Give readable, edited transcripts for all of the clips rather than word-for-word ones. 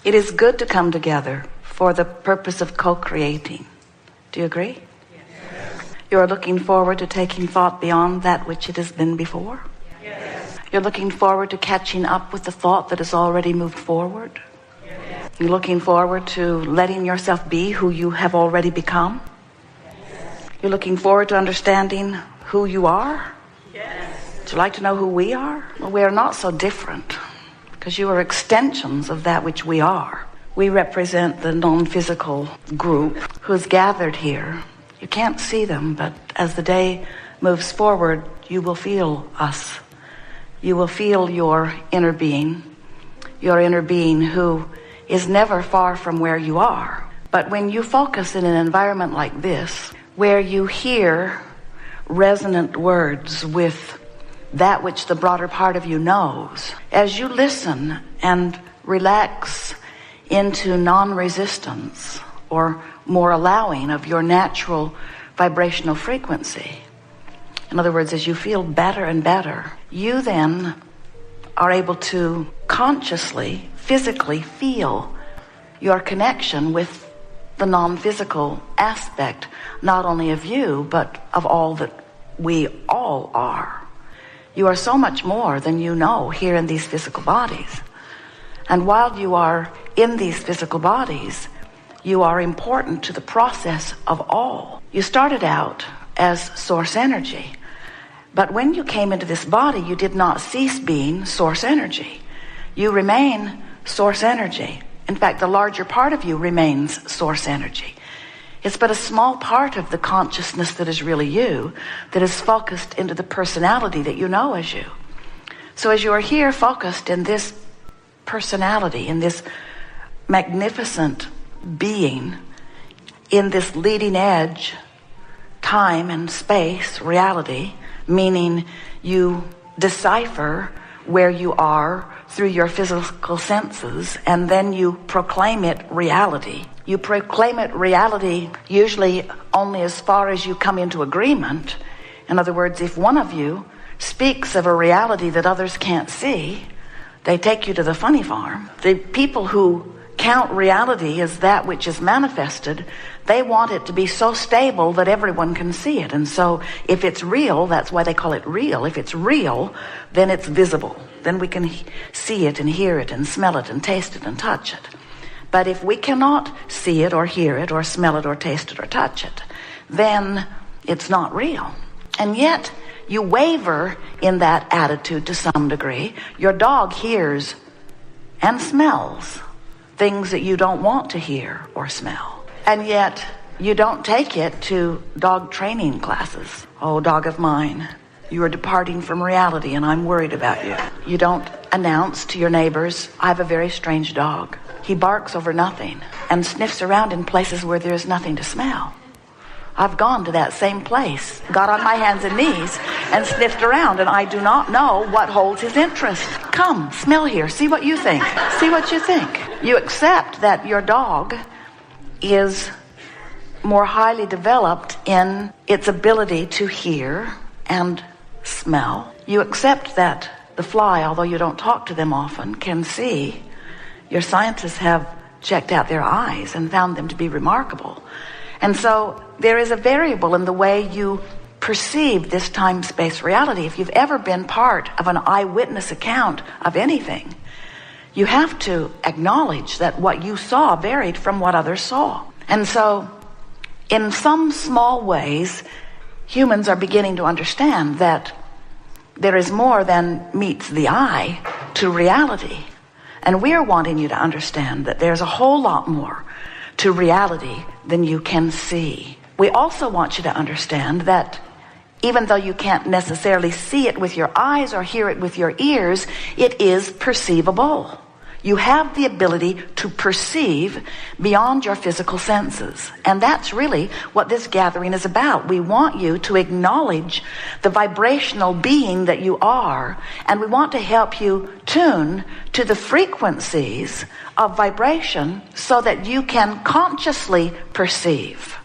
It is good to come together for the purpose of co-creating. Do you agree? Yes. You are looking forward to taking thought beyond that which it has been before? Yes. You're looking forward to catching up with the thought that has already moved forward? Yes. You're looking forward to letting yourself be who you have already become? Yes. You're looking forward to understanding who you are? Yes. Would you like to know who we are? Well, we are not so different, because you are extensions of that which we are. We represent the non-physical group who's gathered here. You can't see them, but as the day moves forward, you will feel us. You will feel your inner being who is never far from where you are. But when you focus in an environment like this, where you hear resonant words with that which the broader part of you knows, as you listen and relax into non-resistance, or more allowing of your natural vibrational frequency, in other words, as you feel better and better, you then are able to consciously, physically feel your connection with the non-physical aspect, not only of you, but of all that we all are. You are so much more than you know here in these physical bodies. And while you are in these physical bodies, you are important to the process of all. You started out as source energy, but when you came into this body, you did not cease being source energy. You remain source energy. In fact, the larger part of you remains source energy. It's but a small part of the consciousness that is really you, that is focused into the personality that you know as you. So as you are here focused in this personality, in this magnificent being, in this leading edge, time and space, reality, meaning you decipher where you are through your physical senses, and then you proclaim it reality. You proclaim it reality usually only as far as you come into agreement. In other words, if one of you speaks of a reality that others can't see, they take you to the funny farm. The people who count reality as that which is manifested, they want it to be so stable that everyone can see it. And so if it's real, that's why they call it real. If it's real, then it's visible. Then we can see it and hear it and smell it and taste it and touch it. But if we cannot see it or hear it or smell it or taste it or touch it, then it's not real. And yet you waver in that attitude to some degree. Your dog hears and smells things that you don't want to hear or smell. And yet you don't take it to dog training classes. Oh, dog of mine, you are departing from reality and I'm worried about you. You don't announce to your neighbors, I have a very strange dog. He barks over nothing and sniffs around in places where there is nothing to smell. I've gone to that same place, got on my hands and knees and sniffed around, and I do not know what holds his interest. Come, smell here, see what you think. See what you think. You accept that your dog is more highly developed in its ability to hear and smell. You accept that the fly, although you don't talk to them often, can see. Your scientists have checked out their eyes and found them to be remarkable. And so there is a variable in the way you perceive this time-space reality. If you've ever been part of an eyewitness account of anything, you have to acknowledge that what you saw varied from what others saw. And so in some small ways, humans are beginning to understand that there is more than meets the eye to reality. And we're wanting you to understand that there's a whole lot more to reality than you can see. We also want you to understand that even though you can't necessarily see it with your eyes or hear it with your ears, it is perceivable. You have the ability to perceive beyond your physical senses. And that's really what this gathering is about. We want you to acknowledge the vibrational being that you are, and we want to help you tune to the frequencies of vibration so that you can consciously perceive.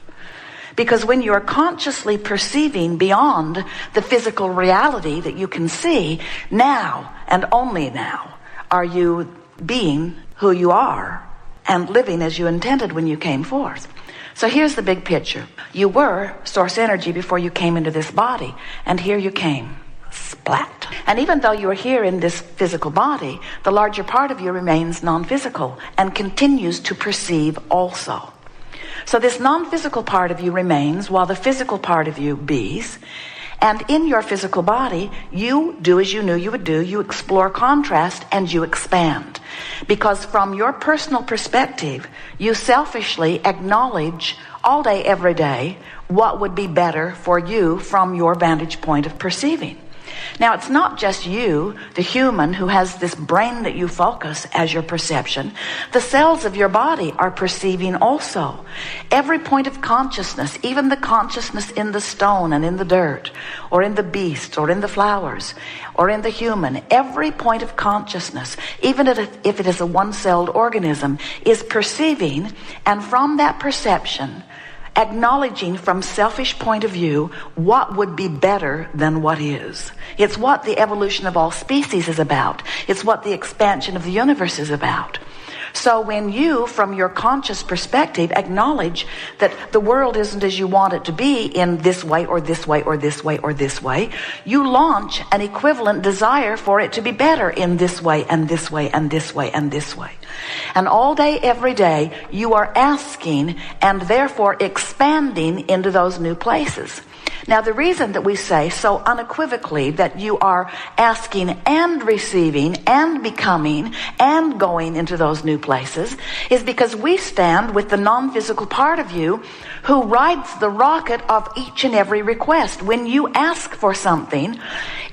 Because when you're consciously perceiving beyond the physical reality that you can see, now and only now are you being who you are and living as you intended when you came forth. So here's the big picture. You were source energy before you came into this body, and here you came. Splat. And even though you're here in this physical body, the larger part of you remains non-physical and continues to perceive also. So this non-physical part of you remains while the physical part of you bees. And in your physical body, you do as you knew you would do. You explore contrast and you expand. Because from your personal perspective, you selfishly acknowledge all day, every day, what would be better for you from your vantage point of perceiving. Now, it's not just you, the human, who has this brain that you focus as your perception. The cells of your body are perceiving also. Every point of consciousness, even the consciousness in the stone and in the dirt, or in the beast, or in the flowers, or in the human, every point of consciousness, even if it is a one-celled organism, is perceiving, and from that perception, acknowledging from selfish point of view what would be better than what is. It's what the evolution of all species is about. It's what the expansion of the universe is about. So when you, from your conscious perspective, acknowledge that the world isn't as you want it to be in this way or this way or this way or this way, you launch an equivalent desire for it to be better in this way and this way and this way and this way. And all day, every day, you are asking and therefore expanding into those new places. Now, the reason that we say so unequivocally that you are asking and receiving and becoming and going into those new places is because we stand with the non-physical part of you who rides the rocket of each and every request. When you ask for something,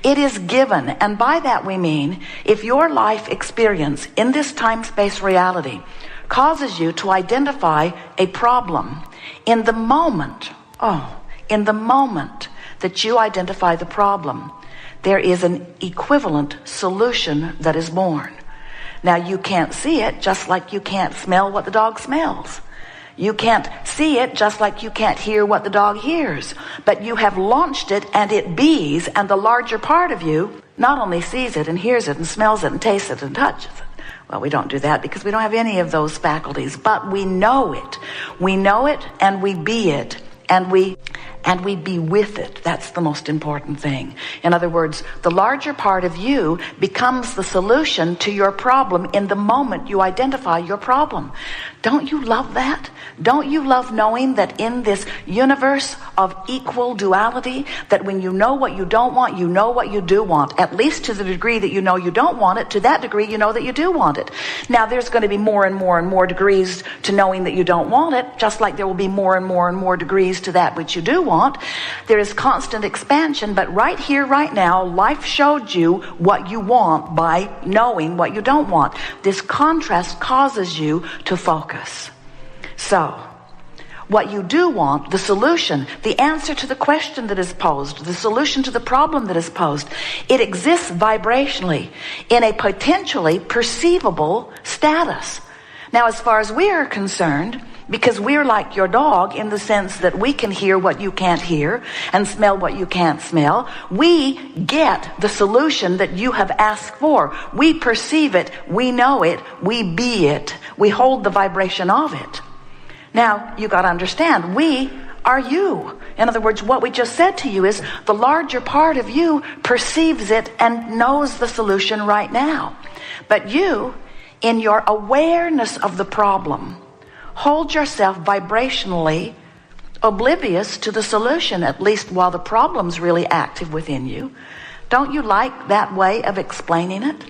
it is given. And by that we mean, if your life experience in this time-space reality causes you to identify a problem, in the moment that you identify the problem, there is an equivalent solution that is born. Now, you can't see it, just like you can't smell what the dog smells. You can't see it, just like you can't hear what the dog hears. But you have launched it, and it bees, and the larger part of you not only sees it and hears it and smells it and tastes it and touches it. Well, we don't do that because we don't have any of those faculties, but we know it. We know it, and we be it, and we be with it. That's the most important thing. In other words, the larger part of you becomes the solution to your problem in the moment you identify your problem. Don't you love that? Don't you love knowing that in this universe of equal duality, that when you know what you don't want, you know what you do want, at least to the degree that you know you don't want it, to that degree you know that you do want it. Now, there's going to be more and more and more degrees to knowing that you don't want it, just like there will be more and more and more degrees to that which you do want. There is constant expansion, but right here, right now, life showed you what you want by knowing what you don't want. This contrast causes you to focus. So, what you do want, the solution, the answer to the question that is posed, the solution to the problem that is posed, it exists vibrationally in a potentially perceivable status. Now, as far as we are concerned, because we're like your dog in the sense that we can hear what you can't hear and smell what you can't smell, we get the solution that you have asked for. We perceive it, we know it, we be it, we hold the vibration of it. Now, you got to understand, we are you. In other words, what we just said to you is the larger part of you perceives it and knows the solution right now. But you, in your awareness of the problem, hold yourself vibrationally oblivious to the solution, at least while the problem's really active within you. Don't you like that way of explaining it?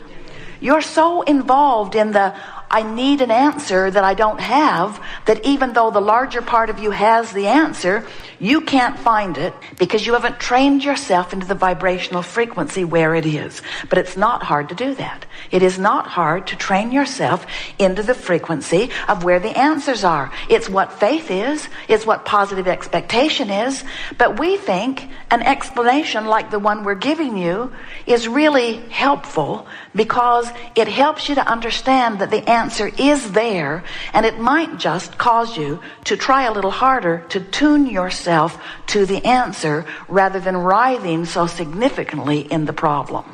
You're so involved in the I need an answer that I don't have, that even though the larger part of you has the answer, you can't find it because you haven't trained yourself into the vibrational frequency where it is. But it's not hard to do that. It is not hard to train yourself into the frequency of where the answers are. It's what faith is. It's what positive expectation is. But we think an explanation like the one we're giving you is really helpful because it helps you to understand that the answer is there, and it might just cause you to try a little harder to tune yourself to the answer rather than writhing so significantly in the problem.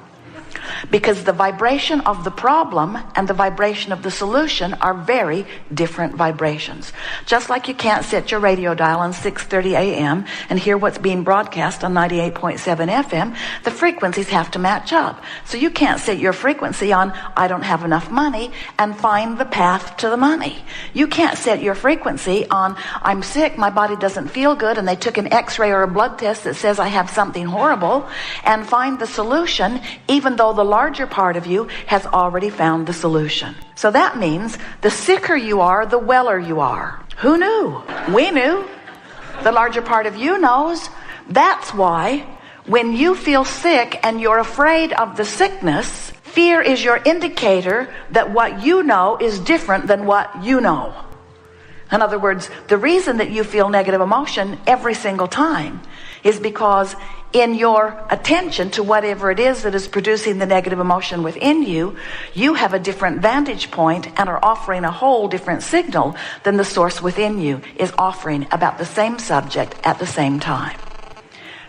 because the vibration of the problem and the vibration of the solution are very different vibrations. Just like you can't set your radio dial on 6:30 a.m. and hear what's being broadcast on 98.7 FM, the frequencies have to match up. So you can't set your frequency on I don't have enough money and find the path to the money. You can't set your frequency on I'm sick, my body doesn't feel good, and they took an x-ray or a blood test that says I have something horrible, and find the solution, even though the larger part of you has already found the solution. So that means the sicker you are, the weller you are. Who knew? We knew. The larger part of you knows. That's why when you feel sick and you're afraid of the sickness, fear is your indicator that what you know is different than what you know. In other words, the reason that you feel negative emotion every single time is because in your attention to whatever it is that is producing the negative emotion within you, you have a different vantage point and are offering a whole different signal than the source within you is offering about the same subject at the same time.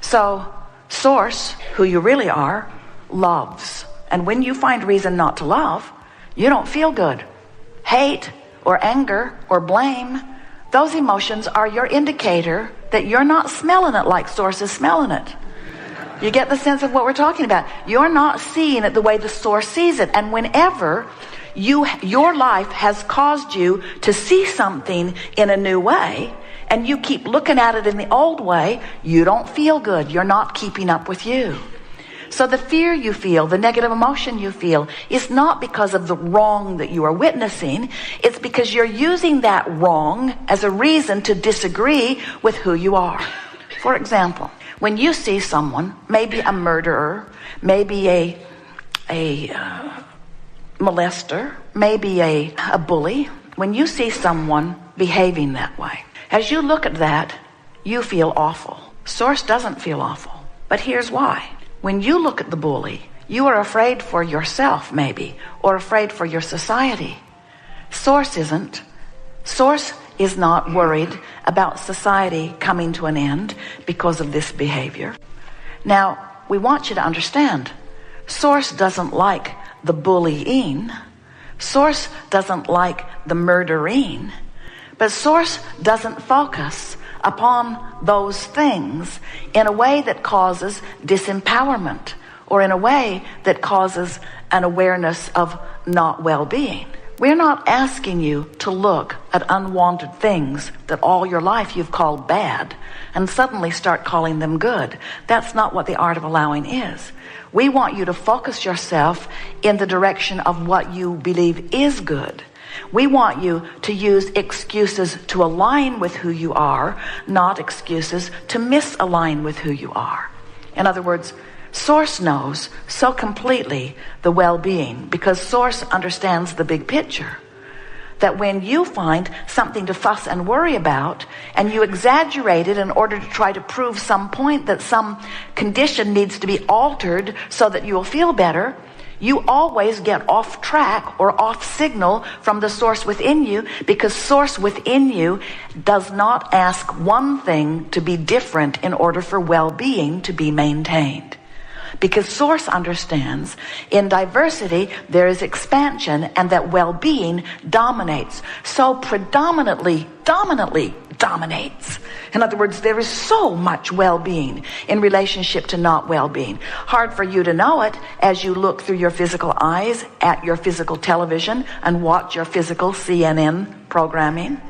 So, source, who you really are, loves. And when you find reason not to love, you don't feel good. Hate or anger or blame, those emotions are your indicator that you're not smelling it like source is smelling it. You get the sense of what we're talking about. You're not seeing it the way the source sees it. And whenever your life has caused you to see something in a new way, and you keep looking at it in the old way, you don't feel good. You're not keeping up with you. So the fear you feel, the negative emotion you feel, is not because of the wrong that you are witnessing. It's because you're using that wrong as a reason to disagree with who you are. For example, when you see someone, maybe a murderer, maybe a molester, maybe a bully, when you see someone behaving that way, as you look at that, you feel awful. Source doesn't feel awful. But here's why. When you look at the bully, you are afraid for yourself, maybe, or afraid for your society. Source isn't. Source is not worried about society coming to an end because of this behavior. Now, we want you to understand, Source doesn't like the bullying. Source doesn't like the murdering. But Source doesn't focus upon those things in a way that causes disempowerment or in a way that causes an awareness of not well-being. We're not asking you to look at unwanted things that all your life you've called bad and suddenly start calling them good. That's not what the art of allowing is. We want you to focus yourself in the direction of what you believe is good. We want you to use excuses to align with who you are, not excuses to misalign with who you are. In other words, Source knows so completely the well-being because Source understands the big picture. That when you find something to fuss and worry about and you exaggerate it in order to try to prove some point that some condition needs to be altered so that you'll feel better, you always get off track or off signal from the source within you because source within you does not ask one thing to be different in order for well-being to be maintained. Because source understands in diversity there is expansion and that well-being dominates. So predominantly dominates. In other words, there is so much well-being in relationship to not well-being. Hard for you to know it as you look through your physical eyes at your physical television and watch your physical CNN programming.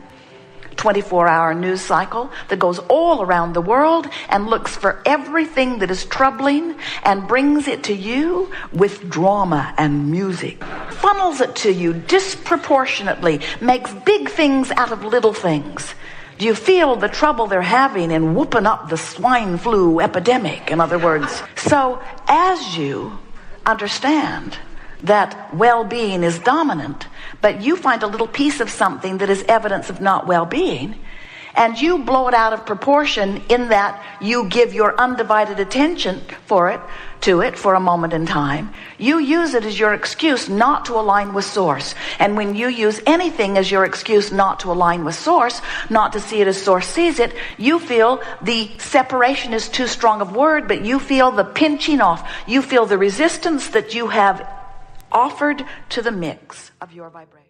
24-hour news cycle that goes all around the world and looks for everything that is troubling and brings it to you with drama and music. Funnels it to you disproportionately, makes big things out of little things. Do you feel the trouble they're having in whooping up the swine flu epidemic, in other words? So as you understand that well-being is dominant, but you find a little piece of something that is evidence of not well-being, and you blow it out of proportion in that you give your undivided attention to it for a moment in time, you use it as your excuse not to align with source. And when you use anything as your excuse not to align with source, not to see it as source sees it, you feel the separation is too strong of word, but you feel the pinching off. You feel the resistance that you have offered to the mix of your vibration.